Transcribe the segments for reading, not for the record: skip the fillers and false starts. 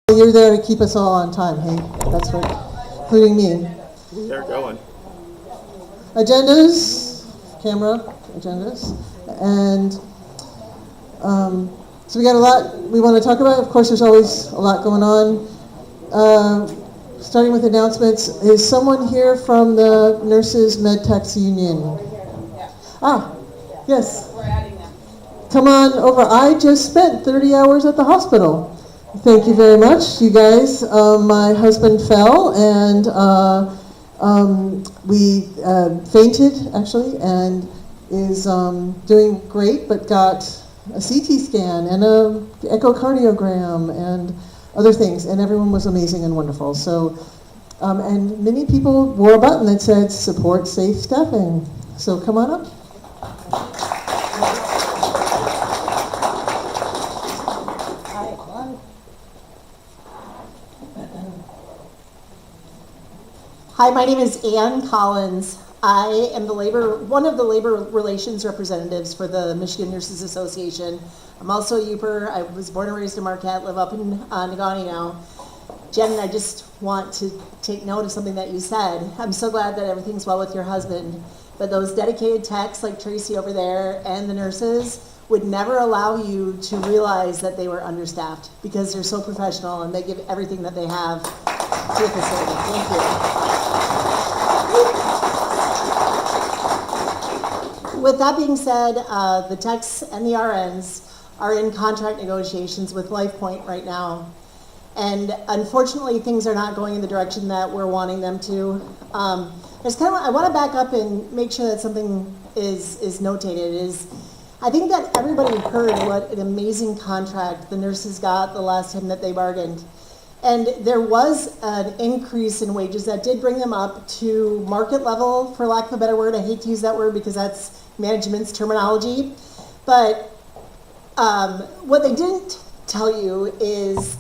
You're there to keep us all on time, hey? That's what, including me. They're going. Agendas, camera, agendas. And so we got a lot we want to talk about. Of course, there's always a lot going on. Starting with announcements, is someone here from the Nurses MedTechs Union? Ah, yes. We're adding them. Come on over. I just spent 30 hours at the hospital. Thank you very much, you guys. My husband fell and we fainted, actually, and is doing great, but got a CT scan and a echocardiogram and other things, and everyone was amazing and wonderful. So, and many people wore a button that said, support safe staffing. So come on up. Hi, my name is Ann Collins. I am one of the labor relations representatives for the Michigan Nurses Association. I'm also a Yooper. I was born and raised in Marquette, live up in Negaunee now. Jen, I just want to take note of something that you said. I'm so glad that everything's well with your husband, but those dedicated techs like Tracy over there and the nurses would never allow you to realize that they were understaffed because they're so professional and they give everything that they have to the facility. Thank you. With that being said, the techs and the RNs are in contract negotiations with LifePoint right now. And unfortunately, things are not going in the direction that we're wanting them to. I want to back up and make sure that something is notated. I think that everybody heard what an amazing contract the nurses got the last time that they bargained. And there was an increase in wages that did bring them up to market level, for lack of a better word. I hate to use that word because that's management's terminology. But what they didn't tell you is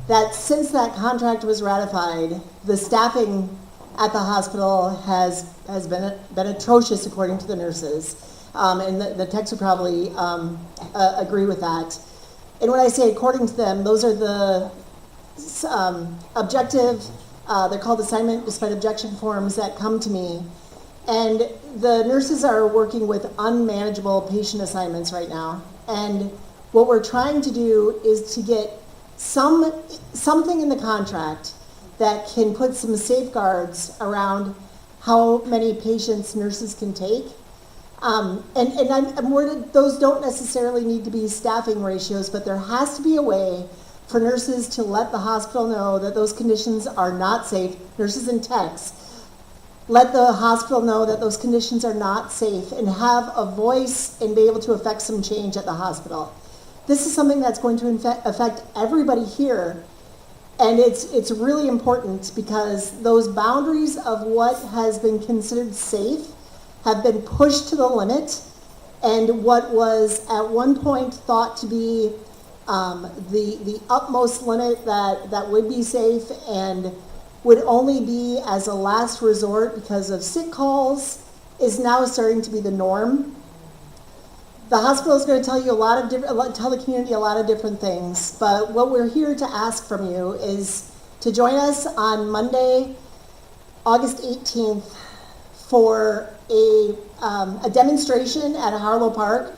that since that contract was ratified, the staffing at the hospital has been atrocious, according to the nurses. And the techs would probably agree with that. And when I say according to them, those are the objective, they're called assignment despite objection forms that come to me. And the nurses are working with unmanageable patient assignments right now. And what we're trying to do is to get something in the contract that can put some safeguards around how many patients nurses can take. And I'm worded, those don't necessarily need to be staffing ratios, but there has to be a way for nurses to let the hospital know that those conditions are not safe. Nurses and techs, let the hospital know that those conditions are not safe and have a voice and be able to affect some change at the hospital. This is something that's going to affect everybody here, and it's really important because those boundaries of what has been considered safe have been pushed to the limit, and what was at one point thought to be the utmost limit that would be safe and would only be as a last resort because of sick calls is now starting to be the norm. The hospital is going to tell you tell the community a lot of different things, but what we're here to ask from you is to join us on Monday, August 18th for a demonstration at Harlow Park,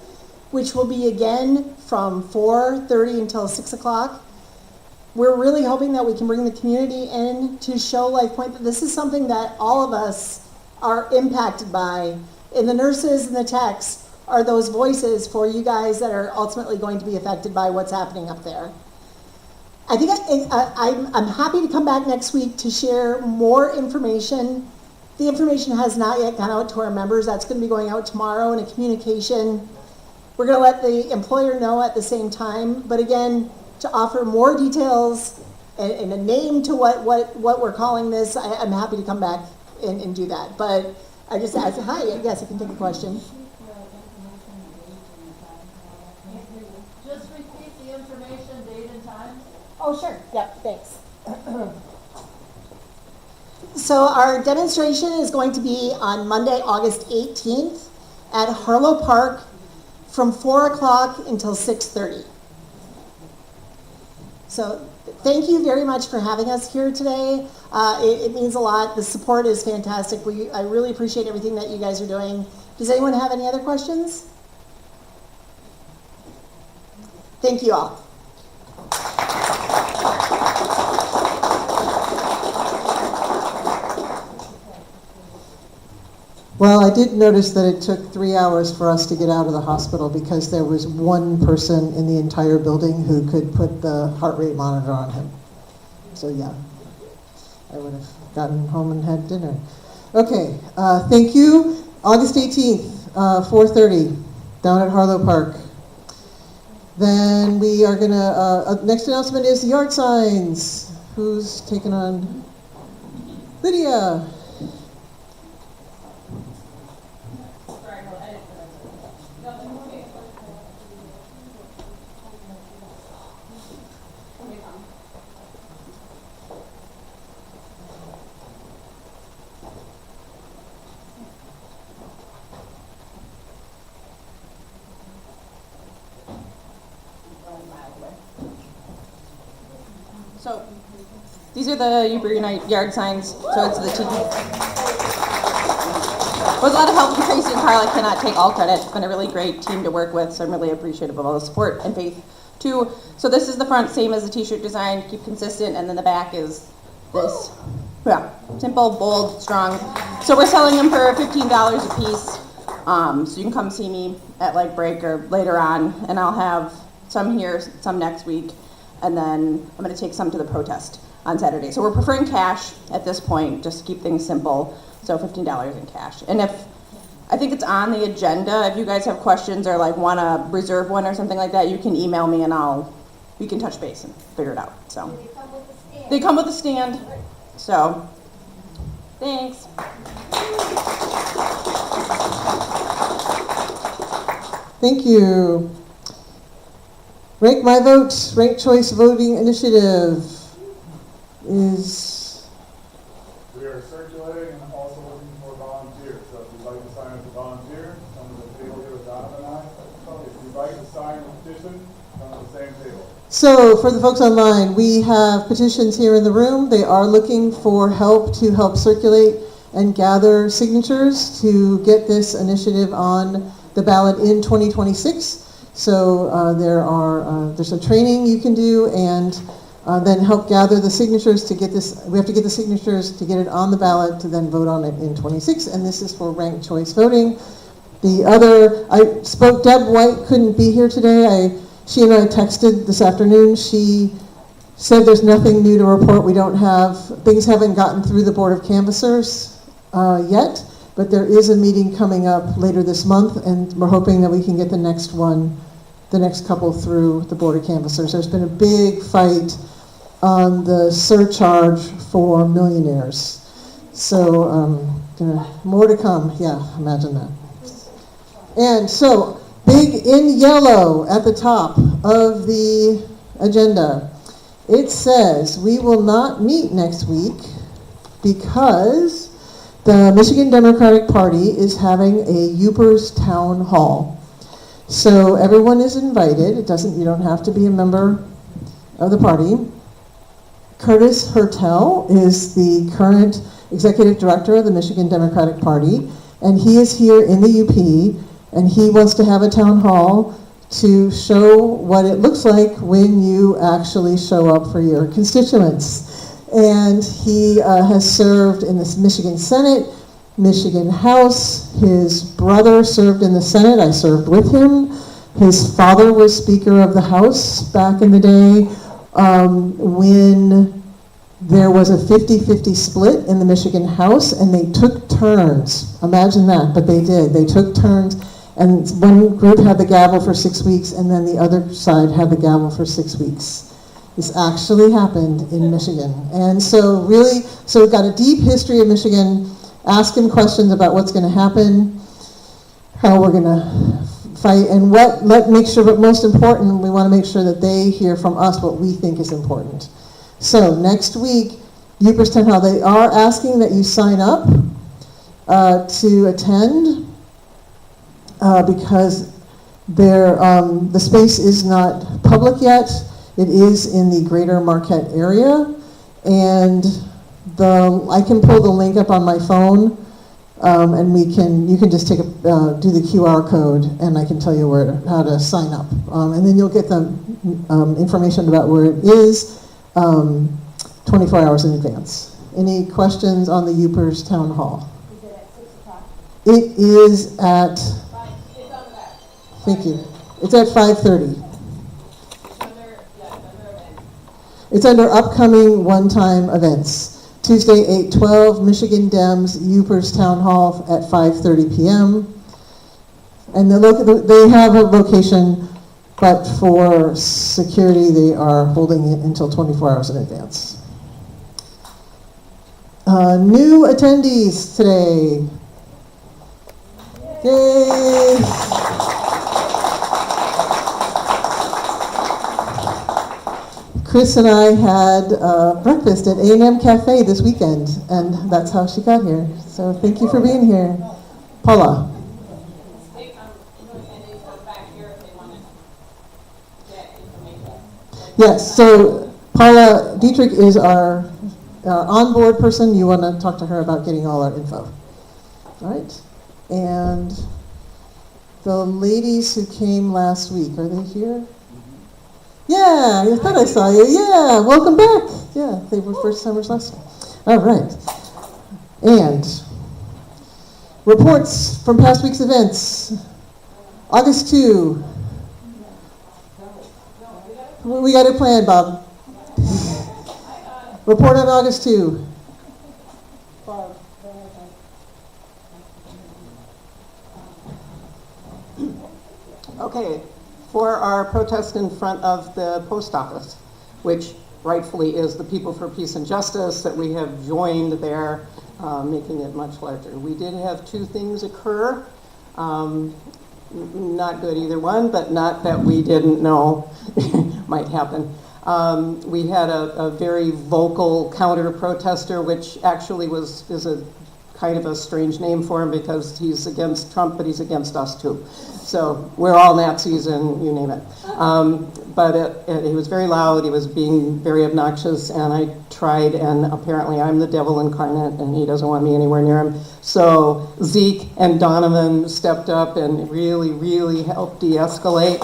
which will be again from 4:30 until 6 o'clock. We're really hoping that we can bring the community in to show LifePoint that this is something that all of us are impacted by, and the nurses and the techs are those voices for you guys that are ultimately going to be affected by what's happening up there. I think I'm happy to come back next week to share more information. The information has not yet gone out to our members. That's going to be going out tomorrow in a communication. We're going to let the employer know at the same time, but again, to offer more details and a name to what we're calling this, I'm happy to come back and do that. But I just asked, hi, yes, I can take a question. Just repeat the information, date and time. Oh, sure. Yep, thanks. So our demonstration is going to be on Monday, August 18th at Harlow Park from 4 o'clock until 6:30. So thank you very much for having us here today. It means a lot. The support is fantastic. I really appreciate everything that you guys are doing. Does anyone have any other questions? Thank you all. Well, I did notice that it took 3 hours for us to get out of the hospital because there was one person in the entire building who could put the heart rate monitor on him. So yeah, I would have gotten home and had dinner. Okay, thank you. August 18th, 4:30, down at Harlow Park. Then we are gonna, next announcement is the yard signs. Who's taking on? Lydia. So these are the Yooper Unite yard signs. So it's the tiki. With a lot of help from Tracy and Carl, I cannot take all credit. It's been a really great team to work with, so I'm really appreciative of all the support and faith too. So this is the front, same as the t-shirt design, keep consistent, and then the back is this. Yeah, simple, bold, strong. So we're selling them for $15 a piece. So you can come see me at like break or later on, and I'll have some here, some next week. And then I'm going to take some to the protest on Saturday. So we're preferring cash at this point, just to keep things simple. So $15 in cash. And I think it's on the agenda. If you guys have questions or like want to reserve one or something like that, you can email me and we can touch base and figure it out. So they come with a stand. So thanks. Thank you. Rank My Vote, Ranked Choice Voting Initiative is... We are circulating and also looking for volunteers. So if you'd like to sign up to volunteer, come to the table here with Donovan and I. If you'd like to sign the petition, come to the same table. So for the folks online, we have petitions here in the room. They are looking for help to help circulate and gather signatures to get this initiative on the ballot in 2026. So there's a training you can do, and then help gather the signatures to get this. We have to get the signatures to get it on the ballot to then vote on it in 26. And this is for ranked choice voting. Deb White couldn't be here today. She and I texted this afternoon. She said there's nothing new to report. Things haven't gotten through the Board of Canvassers yet. But there is a meeting coming up later this month, and we're hoping that we can get the next couple through the Board of Canvassers. There's been a big fight on the surcharge for millionaires. So more to come. Yeah, imagine that. And so, big in yellow at the top of the agenda, it says we will not meet next week because the Michigan Democratic Party is having a Yoopers town hall. So everyone is invited. You don't have to be a member of the party. Curtis Hertel is the current executive director of the Michigan Democratic Party, and he is here in the UP, and he wants to have a town hall to show what it looks like when you actually show up for your constituents. And he has served in the Michigan Senate, Michigan House. His brother served in the Senate. I served with him. His father was Speaker of the House back in the day when there was a 50-50 split in the Michigan House, and they took turns. Imagine that, but they did. They took turns, and one group had the gavel for 6 weeks, and then the other side had the gavel for 6 weeks. This actually happened in Michigan. And so we've got a deep history of Michigan. Ask him questions about what's going to happen, how we're going to fight, and make sure, but most important, we want to make sure that they hear from us what we think is important. So next week, Yoopers Town Hall, they are asking that you sign up to attend because the space is not public yet. It is in the greater Marquette area, and I can pull the link up on my phone, and you can just do the QR code, and I can tell you how to sign up. And then you'll get the information about where it is 24 hours in advance. Any questions on the Yoopers Town Hall? Is it at 6 o'clock? It is at, It's on the back. thank you, it's at 5:30. Under events. It's under upcoming one-time events. Tuesday, 8/12, Michigan Dems, Yoopers Town Hall at 5:30 p.m. And they have a location, but for security, they are holding it until 24 hours in advance. New attendees today. Yay! Chris and I had breakfast at A&M Cafe this weekend, and that's how she got here. So thank you for being here. Paula. Yes, so Paula Dietrich is our onboard person. You want to talk to her about getting all our info. All right. And the ladies who came last week, are they here? Yeah, I thought I saw you. Yeah, welcome back. Yeah, they were first timers last time. All right. And reports from past week's events. August 2. We got it planned, Bob. Report on August 2. Okay, for our protest in front of the post office, which rightfully is the People for Peace and Justice that we have joined there, making it much larger. We did have two things occur. Not good either one, but not that we didn't know might happen. We had a very vocal counter-protester, which actually is a kind of a strange name for him because he's against Trump, but he's against us too. So we're all Nazis and you name it. But he was very loud, he was being very obnoxious, and I tried, and apparently I'm the devil incarnate, and he doesn't want me anywhere near him. So Zeke and Donovan stepped up and really, really helped de-escalate.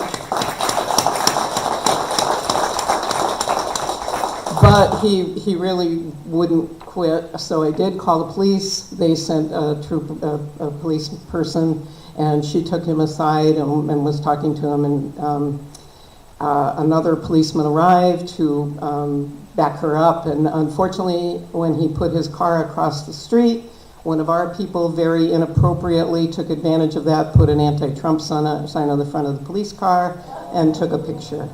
But he really wouldn't quit, so I did call the police. They sent a police person, and she took him aside and was talking to him, and another policeman arrived to back her up, and unfortunately, when he put his car across the street, one of our people very inappropriately took advantage of that, put an anti-Trump sign on the front of the police car, and took a picture.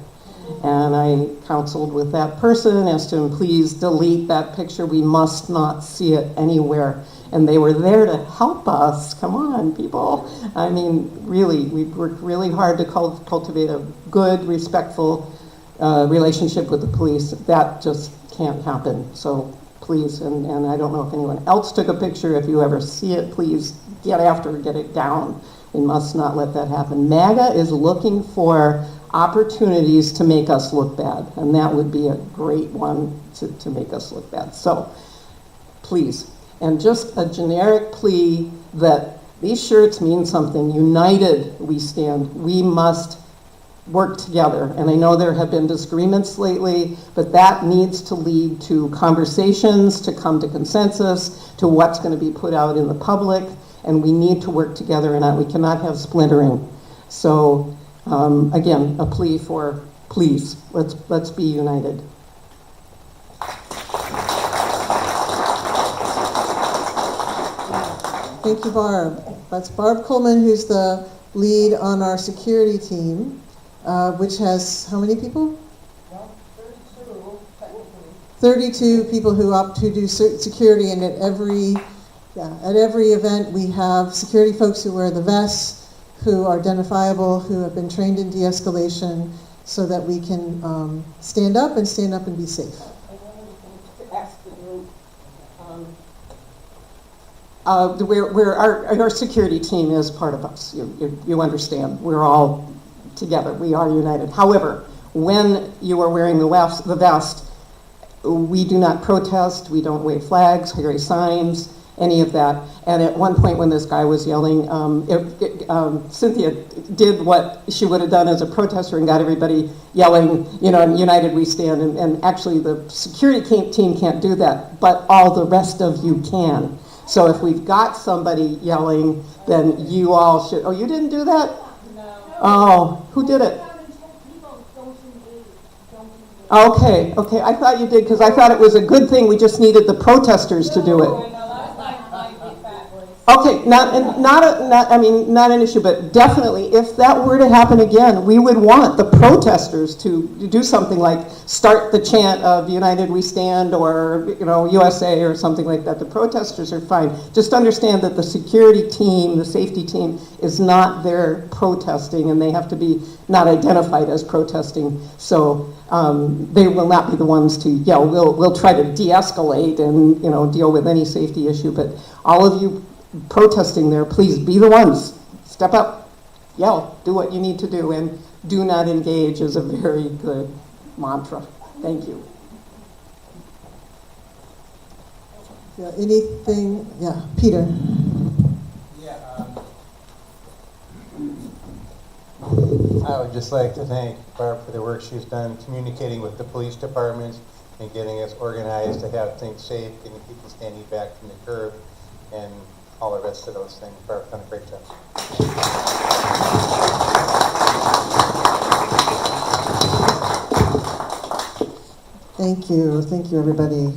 And I counseled with that person, asked him, please delete that picture. We must not see it anywhere. And they were there to help us. Come on, people. I mean, really, we worked really hard to cultivate a good, respectful relationship with the police. That just can't happen. So please, and I don't know if anyone else took a picture. If you ever see it, please get after it, get it down. We must not let that happen. MAGA is looking for opportunities to make us look bad, and that would be a great one to make us look bad. So, please, and just a generic plea that these shirts mean something. United we stand. We must work together. And I know there have been disagreements lately, but that needs to lead to conversations, to come to consensus, to what's going to be put out in the public, and we need to work together, and we cannot have splintering. So, again, a plea for please, let's be united. Thank you, Barb. That's Barb Coleman, who's the lead on our security team, which has how many people? 32 people who opt to do security, and at every event we have security folks who wear the vests, who are identifiable, who have been trained in de-escalation, so that we can stand up and be safe. I wanted to ask the group, our security team is part of us. You understand. We're all together. We are united. However, when you are wearing the vest, we do not protest, we don't wave flags, carry signs, any of that. And at one point when this guy was yelling, Cynthia did what she would have done as a protester and got everybody yelling, United We Stand. And actually the security team can't do that, but all the rest of you can. So if we've got somebody yelling, then you all should, oh, you didn't do that? No. Oh, who did it? People don't engage. Don't engage. Okay, I thought you did, because I thought it was a good thing, we just needed the protesters to do it. No, that's like fat boys. Okay, not an issue, but definitely, if that were to happen again, we would want the protesters to do something like start the chant of United We Stand or, USA or something like that. The protesters are fine. Just understand that the security team, the safety team, is not there protesting, and they have to be not identified as protesting. So they will not be the ones to yell. We'll try to de-escalate and, deal with any safety issue, but all of you protesting there, please be the ones. Step up, yell, do what you need to do, and do not engage is a very good mantra. Thank you. Yeah, anything? Yeah, Peter. Yeah, I would just like to thank Barb for the work she's done communicating with the police departments and getting us organized to have things safe, getting people standing back from the curb, and all the rest of those things. Barb's done a great job. Thank you, everybody.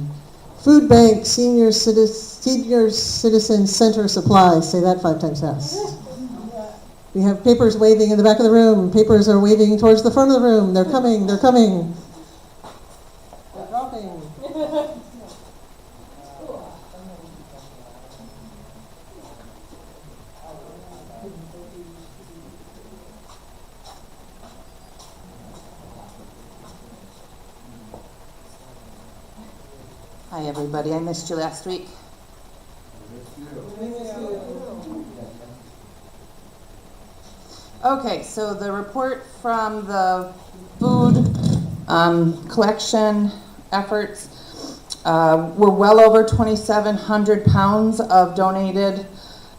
Food Bank Senior Citizen Center Supplies. Say that 5 times fast. We have papers waving in the back of the room. Papers are waving towards the front of the room. They're coming. They're dropping. Hi, everybody. I missed you last week. Okay, so the report from the food collection efforts, we're well over 2,700 pounds of donated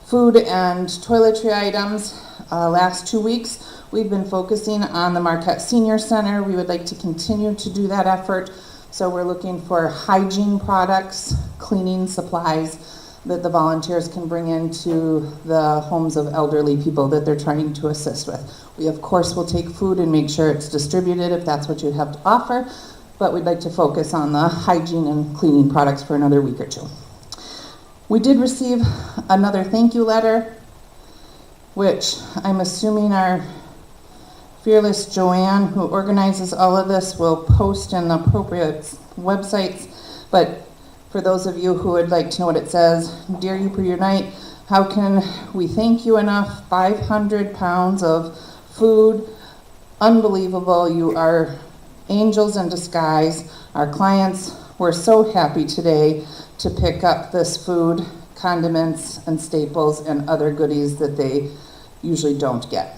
food and toiletry items. Last 2 weeks, we've been focusing on the Marquette Senior Center. We would like to continue to do that effort. So we're looking for hygiene products, cleaning supplies that the volunteers can bring into the homes of elderly people that they're trying to assist with. We, of course, will take food and make sure it's distributed if that's what you have to offer, but we'd like to focus on the hygiene and cleaning products for another week or 2. We did receive another thank you letter, which I'm assuming our fearless Joanne, who organizes all of this, will post in the appropriate websites. But for those of you who would like to know what it says, Dear Yooper Unite, how can we thank you enough? 500 pounds of food, unbelievable. You are angels in disguise. Our clients were so happy today to pick up this food, condiments and staples and other goodies that they usually don't get.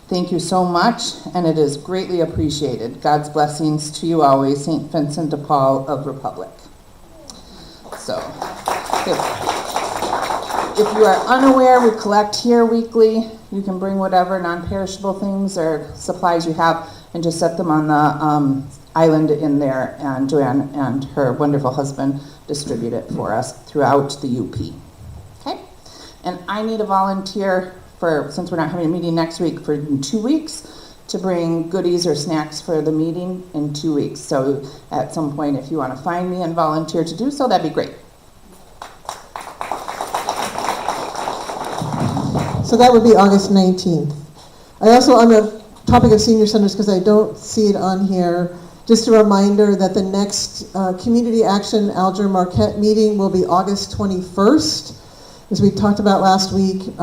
Thank you so much, and it is greatly appreciated. God's blessings to you always, St. Vincent de Paul of Republic. So, if you are unaware, we collect here weekly. You can bring whatever non-perishable things or supplies you have and just set them on the island in there, and Joanne and her wonderful husband distribute it for us throughout the UP. Okay? And I need a volunteer since we're not having a meeting next week, for 2 weeks, to bring goodies or snacks for the meeting in 2 weeks. So at some point, if you want to find me and volunteer to do so, that'd be great. So that would be August 19th. I also, on the topic of senior centers, because I don't see it on here, just a reminder that the next Community Action Alger Marquette meeting will be August 21st. As we talked about last week,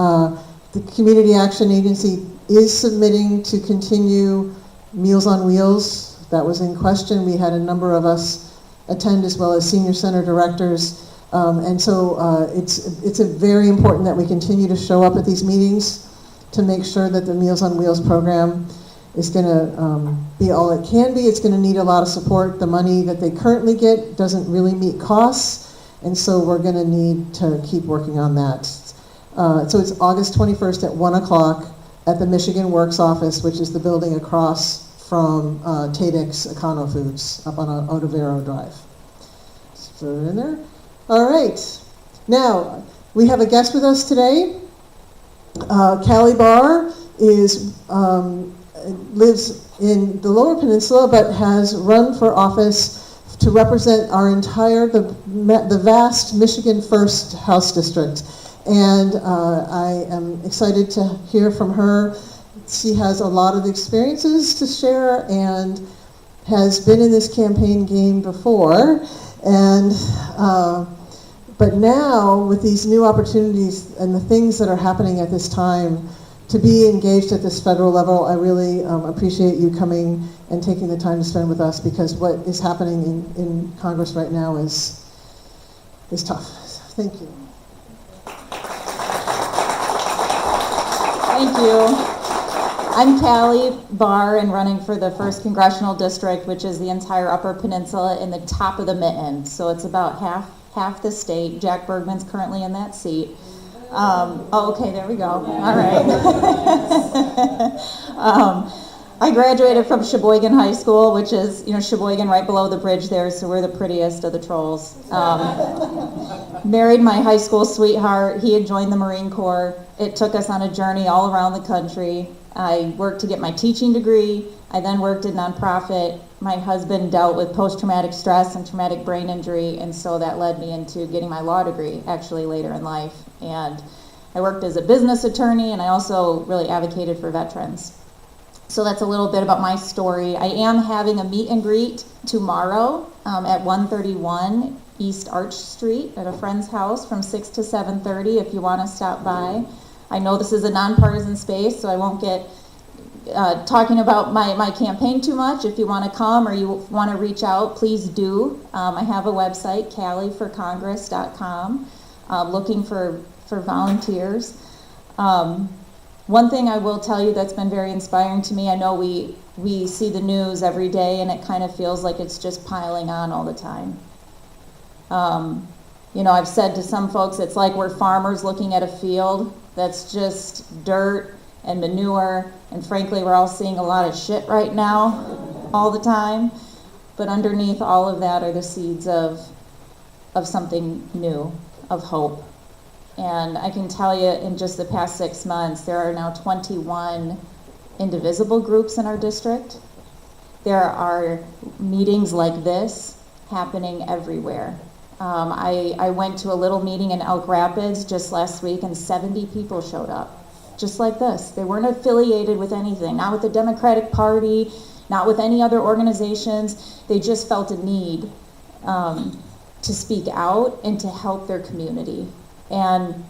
the Community Action Agency is submitting to continue Meals on Wheels. That was in question. We had a number of us attend, as well as senior center directors. And so it's very important that we continue to show up at these meetings to make sure that the Meals on Wheels program is going to be all it can be. It's going to need a lot of support. The money that they currently get doesn't really meet costs, and so we're going to need to keep working on that. So it's August 21st at 1 o'clock at the Michigan Works office, which is the building across from Tadex Econo Foods up on Otavero Drive. So throw it in there. All right. Now, we have a guest with us today. Callie Barr lives in the Lower Peninsula, but has run for office to represent our the vast Michigan First House District. And I am excited to hear from her. She has a lot of experiences to share and has been in this campaign game before. And but now, with these new opportunities and the things that are happening at this time, to be engaged at this federal level, I really appreciate you coming and taking the time to spend with us, because what is happening in Congress right now is tough. So, thank you. Thank you. I'm Callie Barr and running for the 1st Congressional District, which is the entire Upper Peninsula in the top of the mitten. So it's about half the state. Jack Bergman's currently in that seat. Okay, there we go. All right. I graduated from Sheboygan High School, which is, Sheboygan right below the bridge there, so we're the prettiest of the trolls. Married my high school sweetheart. He had joined the Marine Corps. It took us on a journey all around the country. I worked to get my teaching degree. I then worked in nonprofit. My husband dealt with post-traumatic stress and traumatic brain injury, and so that led me into getting my law degree actually later in life. And I worked as a business attorney, and I also really advocated for veterans. So that's a little bit about my story. I am having a meet and greet tomorrow at 131 East Arch Street at a friend's house from 6 to 7:30 if you want to stop by. I know this is a nonpartisan space, so I won't get talking about my campaign too much. If you want to come or you want to reach out, please do. I have a website, callieforcongress.com, looking for volunteers. One thing I will tell you that's been very inspiring to me, I know we see the news every day and it kind of feels like it's just piling on all the time. I've said to some folks, it's like we're farmers looking at a field that's just dirt and manure, and frankly, we're all seeing a lot of shit right now, all the time. But underneath all of that are the seeds of something new, of hope. And I can tell you, in just the past 6 months, there are now 21 indivisible groups in our district. There are meetings like this happening everywhere. I went to a little meeting in Elk Rapids just last week, and 70 people showed up, just like this. They weren't affiliated with anything, not with the Democratic Party, not with any other organizations. They just felt a need to speak out and to help their community. And,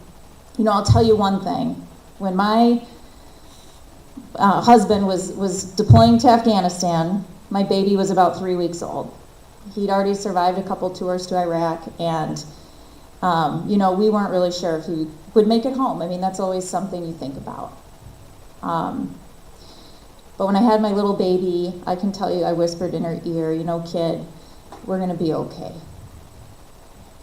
I'll tell you one thing. When my husband was deploying to Afghanistan, my baby was about 3 weeks old. He'd already survived a couple tours to Iraq, and, we weren't really sure if he would make it home. I mean, that's always something you think about. But when I had my little baby, I can tell you, I whispered in her ear, kid, we're going to be okay.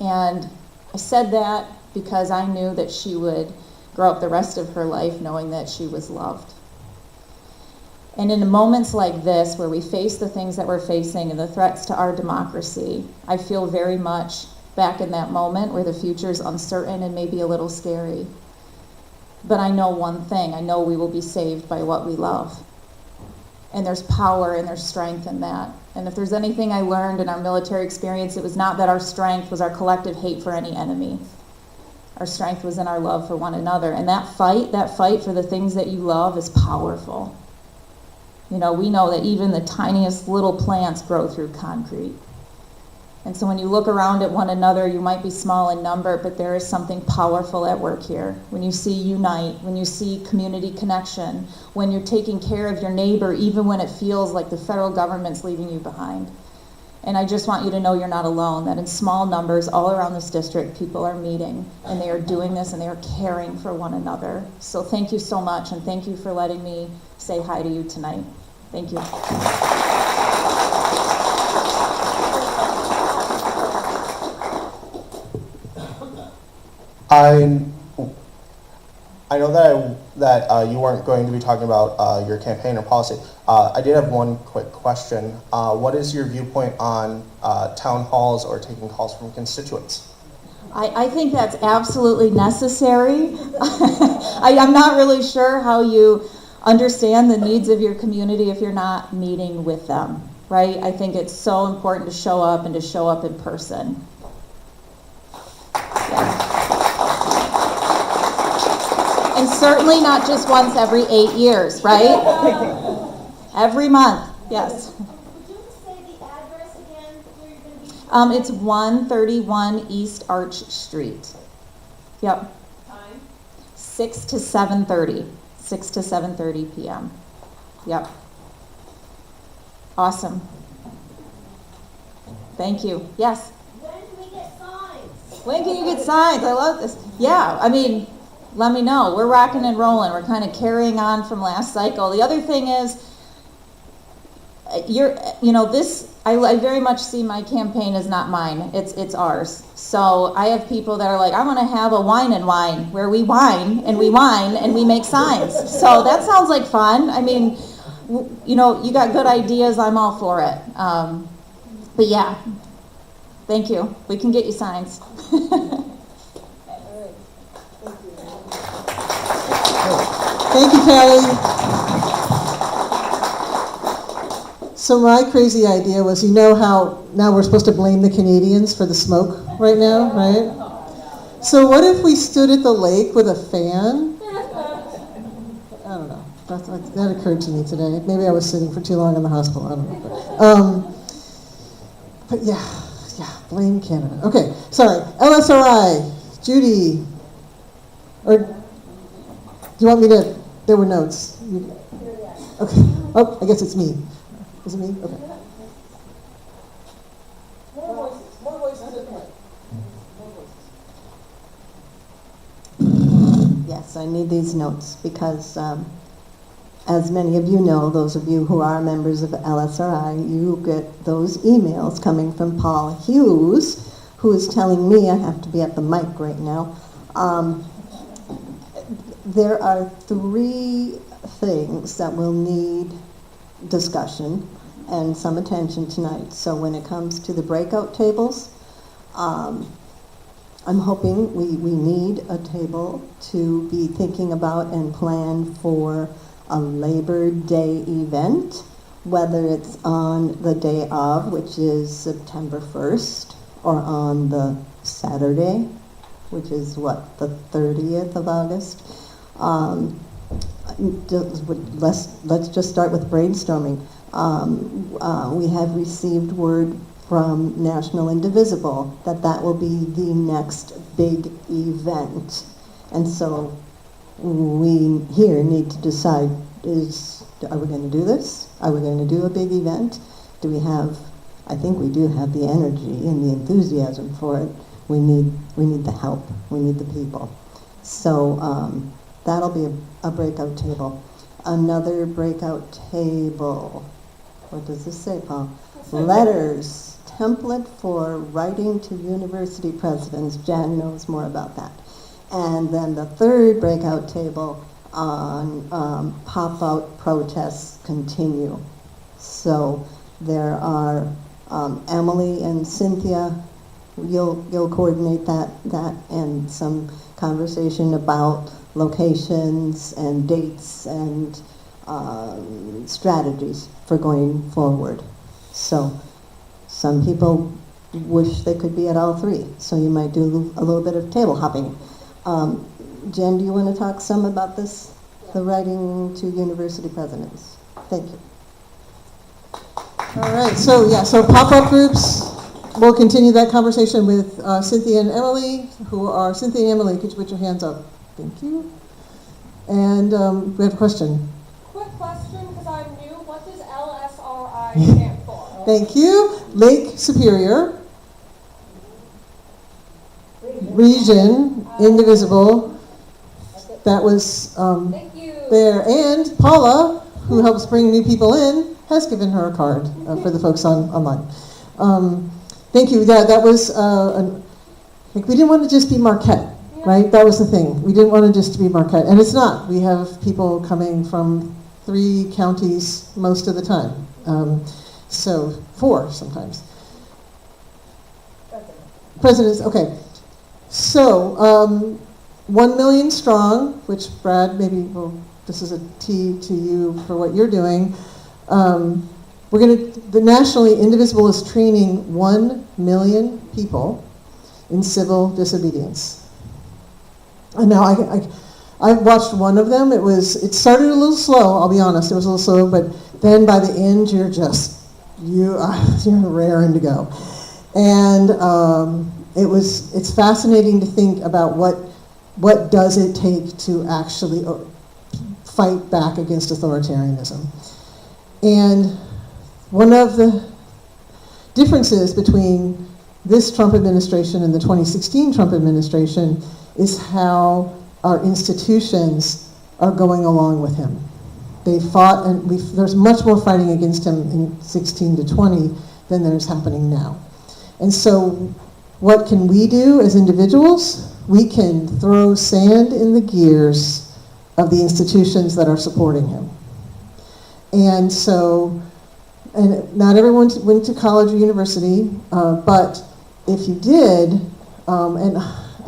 And I said that because I knew that she would grow up the rest of her life knowing that she was loved. And in moments like this, where we face the things that we're facing and the threats to our democracy, I feel very much back in that moment where the future is uncertain and maybe a little scary. But I know one thing, I know we will be saved by what we love. And there's power and there's strength in that. And if there's anything I learned in our military experience, it was not that our strength was our collective hate for any enemy. Our strength was in our love for one another. And that fight for the things that you love is powerful. We know that even the tiniest little plants grow through concrete. And so when you look around at one another, you might be small in number, but there is something powerful at work here. When you see unite, when you see community connection, when you're taking care of your neighbor, even when it feels like the federal government's leaving you behind. And I just want you to know you're not alone, that in small numbers all around this district, people are meeting, and they are doing this, and they are caring for one another. So thank you so much, and thank you for letting me say hi to you tonight. Thank you. I know that you weren't going to be talking about your campaign or policy. I did have one quick question. What is your viewpoint on town halls or taking calls from constituents? I think that's absolutely necessary. I'm not really sure how you understand the needs of your community if you're not meeting with them, right? I think it's so important to show up and to show up in person. Yeah. And certainly not just once every 8 years, right? Every month, yes. Would you just say the address again where you're going to be? It's 131 East Arch Street. Yep. Time? 6 to 7:30. 6 to 7:30 p.m. Yep. Awesome. Thank you. Yes? When can we get signs? When can you get signs? I love this. Yeah, I mean, let me know. We're rocking and rolling. We're kind of carrying on from last cycle. The other thing is, I very much see my campaign as not mine. It's ours. So I have people that are like, I want to have a wine and wine where we wine and we make signs. So that sounds like fun. I mean, you got good ideas. I'm all for it. But yeah, thank you. We can get you signs. Thank you, Patty. So my crazy idea was, how now we're supposed to blame the Canadians for the smoke right now, right? So what if we stood at the lake with a fan? I don't know. That occurred to me today. Maybe I was sitting for too long in the hospital. I don't know. But yeah, blame Canada. Okay, sorry. LSRI, Judy. Or do you want me to? There were notes. Okay. Oh, I guess it's me. Is it me? Okay. More voices in play. Yes, I need these notes because, as many of you know, those of you who are members of LSRI, you get those emails coming from Paul Hughes, who is telling me I have to be at the mic right now. There are 3 things that will need discussion and some attention tonight. So when it comes to the breakout tables, I'm hoping we need a table to be thinking about and plan for a Labor Day event, whether it's on the day of, which is September 1st, or on the Saturday, which is what, the 30th of August. Let's just start with brainstorming. We have received word from National Indivisible that will be the next big event. And so we here need to decide, are we going to do this? Are we going to do a big event? I think we do have the energy and the enthusiasm for it. We need the help. We need the people. So that'll be a breakout table. Another breakout table. What does this say, Paul? Letters. Template for writing to university presidents. Jan knows more about that. And then the third breakout table on pop-out protests continue. So there are Emily and Cynthia. You'll coordinate that and some conversation about locations and dates and strategies for going forward. So some people wish they could be at all 3, so you might do a little bit of table hopping. Jen, do you want to talk some about this, the writing to university presidents? Thank you. All right, so pop-up groups, we'll continue that conversation with Cynthia and Emily, Cynthia and Emily, could you put your hands up? Thank you. And we have a question. Quick question, because I'm new. What does LSRI stand for? Thank you. Lake Superior Region Indivisible. That was Thank you. there. And Paula, who helps bring new people in, has given her a card for the folks online. Thank you. That was, like, we didn't want to just be Marquette, right? That was the thing. We didn't want to just be Marquette. And it's not. We have people coming from 3 counties most of the time. So 4 sometimes. Presidents, okay. So 1 million strong, which Brad, maybe this is a T to you for what you're doing. The Nationally Indivisible is training 1 million people in civil disobedience. And now I watched one of them. It started a little slow, I'll be honest. It was a little slow, but then by the end, you're raring to go. And it's fascinating to think about what does it take to actually fight back against authoritarianism. And one of the differences between this Trump administration and the 2016 Trump administration is how our institutions are going along with him. They fought, and there's much more fighting against him in 16 to 20 than there's happening now. And so what can we do as individuals? We can throw sand in the gears of the institutions that are supporting him. And so, and not everyone went to college or university, but if you did, and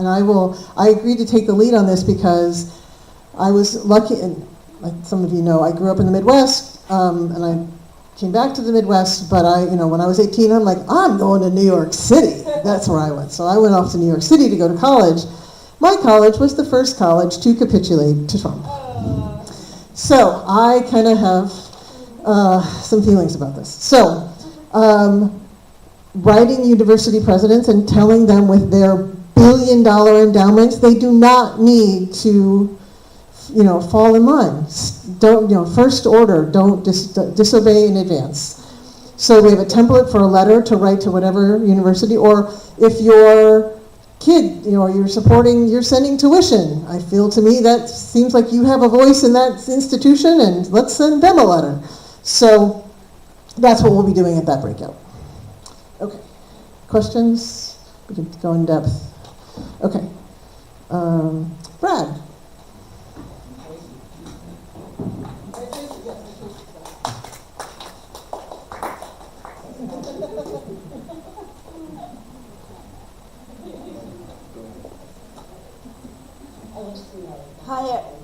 I agreed to take the lead on this because I was lucky, and like some of you know, I grew up in the Midwest, and I came back to the Midwest, but when I was 18, I'm like, I'm going to New York City. That's where I went. So I went off to New York City to go to college. My college was the first college to capitulate to Trump. So I kind of have some feelings about this. So writing university presidents and telling them with their billion-dollar endowments, they do not need to, fall in line. Don't, first order, don't disobey in advance. So we have a template for a letter to write to whatever university, or if your kid, you're sending tuition. I feel to me that seems like you have a voice in that institution, and let's send them a letter. So that's what we'll be doing at that breakout. Okay, questions? We can go in depth. Okay, Brad.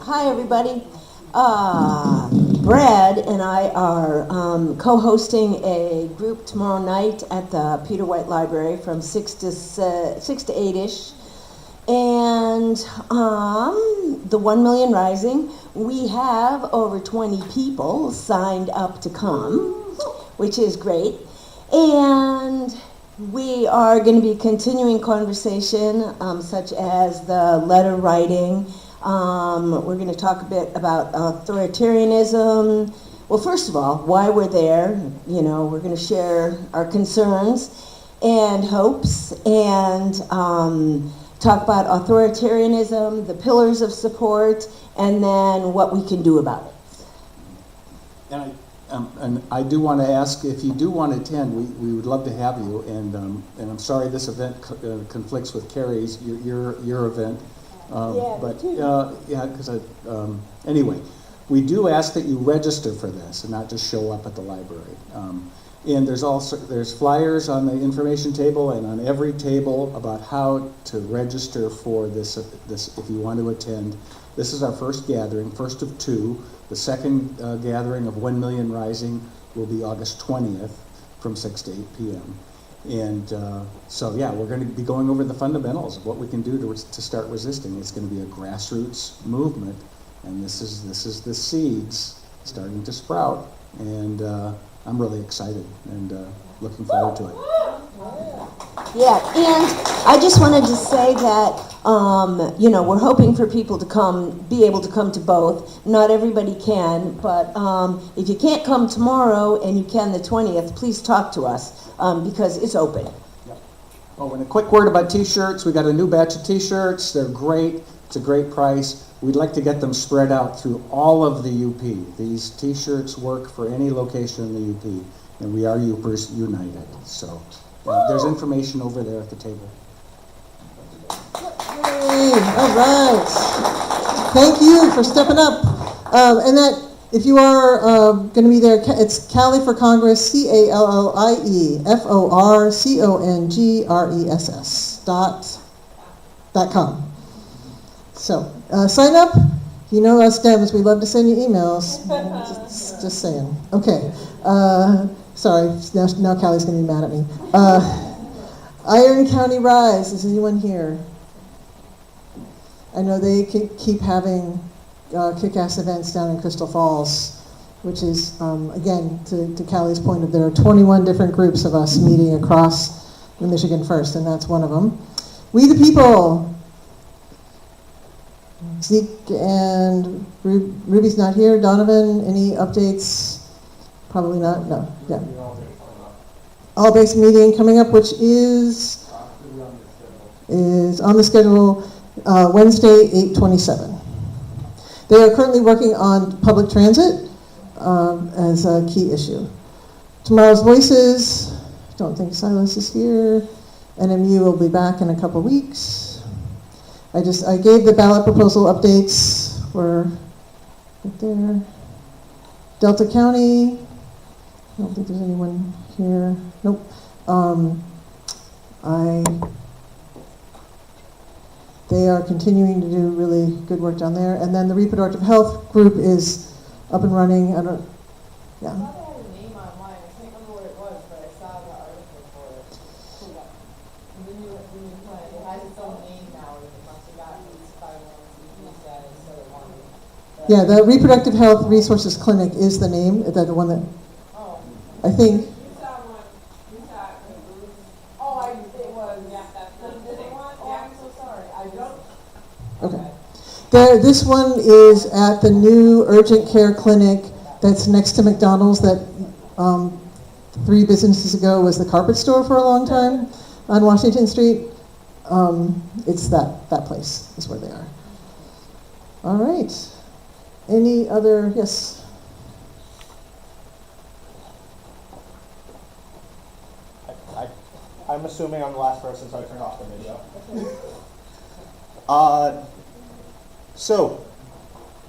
Hi everybody. Brad and I are co-hosting a group tomorrow night at the Peter White Library from 6 to 8-ish. And the 1 Million Rising, we have over 20 people signed up to come, which is great. And we are going to be continuing conversation such as the letter writing. We're going to talk a bit about authoritarianism. Well, first of all, why we're there. We're going to share our concerns and hopes and talk about authoritarianism, the pillars of support, and then what we can do about it. And I do want to ask, if you do want to attend, we would love to have you. And I'm sorry this event conflicts with Carrie's, your event. Anyway, we do ask that you register for this and not just show up at the library. And there's flyers on the information table and on every table about how to register for this if you want to attend. This is our first gathering, first of 2. The second gathering of 1 Million Rising will be August 20th from 6 to 8 p.m. And we're going to be going over the fundamentals of what we can do to start resisting. It's going to be a grassroots movement, and this is the seeds starting to sprout. And I'm really excited and looking forward to it. Yeah, and I just wanted to say that we're hoping for people to be able to come to both. Not everybody can, but if you can't come tomorrow and you can the 20th, please talk to us. Because it's open. Oh, and a quick word about T-shirts. We got a new batch of T-shirts. They're great. It's a great price. we'd like to get them spread out through all of the UP. These T-shirts work for any location in the UP, and we are Yoopers United. So there's information over there at the table. Yay, all right. Thank you for stepping up. And that, if you are going to be there, it's Cali for Congress, CALLIEFORCONGRESS.com. So sign up. You know us Dems, we love to send you emails. Just saying. Okay. Sorry, now Callie's going to be mad at me. Iron County Rise, is anyone here? I know they keep having kick-ass events down in Crystal Falls, which is, again, to Callie's point, there are 21 different groups of us meeting across the Michigan First, and that's one of them. We the People. Zeke and Ruby's not here. Donovan, any updates? Probably not. No. Yeah. All base meeting coming up, which is on the schedule Wednesday, 8/27. They are currently working on public transit as a key issue. Tomorrow's Voices. Don't think Silas is here. NMU will be back in a couple weeks. I gave the ballot proposal updates. We're right there. Delta County. I don't think there's anyone here. Nope. They are continuing to do really good work down there. And then the reproductive health group is up and running. Yeah. I thought they had a name online. I can't remember what it was, but I saw the article for it. The new plan. It has its own name now. It must have gotten its 501c3 status, so it wanted. Yeah, the Reproductive Health Resources Clinic is the name. Is that the one that? Oh. I think. You saw one. You saw it. Oh, it was. Yeah, that's the one. Oh, I'm so sorry. I don't. Okay. This one is at the new urgent care clinic that's next to McDonald's that 3 businesses ago was the carpet store for a long time on Washington Street. It's that place is where they are. All right. Any other, yes? I'm assuming I'm the last person, so I turned off the video.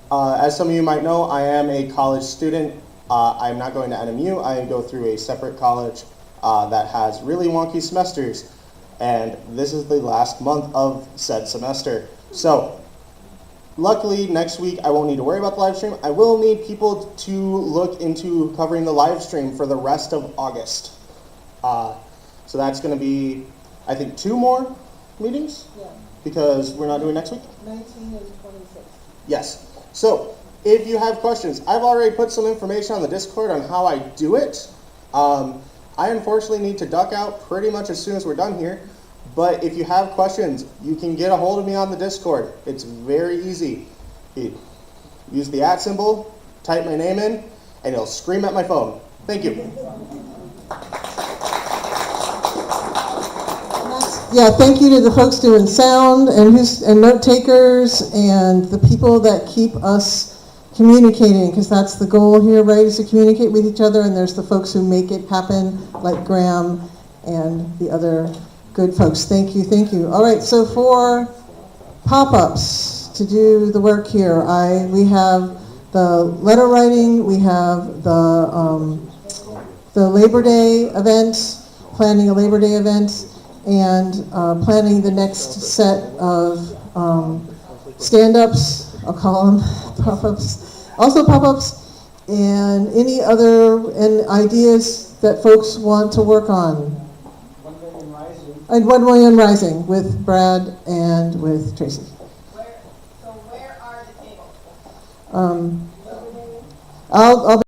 As some of you might know, I am a college student. I'm not going to NMU. I go through a separate college that has really wonky semesters. And this is the last month of said semester. So, luckily, next week I won't need to worry about the live stream. I will need people to look into covering the live stream for the rest of August. So that's going to be, I think, 2 more meetings? Yeah. Because we're not doing next week? 19 is 26. Yes. So, if you have questions, I've already put some information on the Discord on how I do it. I unfortunately need to duck out pretty much as soon as we're done here. But if you have questions, you can get a hold of me on the Discord. It's very easy. You use the @ symbol, type my name in, and it'll scream at my phone. Thank you. Yeah, thank you to the folks doing sound and note takers and the people that keep us communicating, because that's the goal here, right, is to communicate with each other, and there's the folks who make it happen, like Graham and the other good folks. Thank you, thank you. All right, so for pop-ups to do the work here, we have the letter writing, we have the Labor Day event, planning a Labor Day event, and planning the next set of stand-ups, I'll call them pop-ups, also pop-ups, and any other ideas that folks want to work on. 1 Million Rising. And 1 Million Rising with Brad and with Tracy. Where are the tables? I'll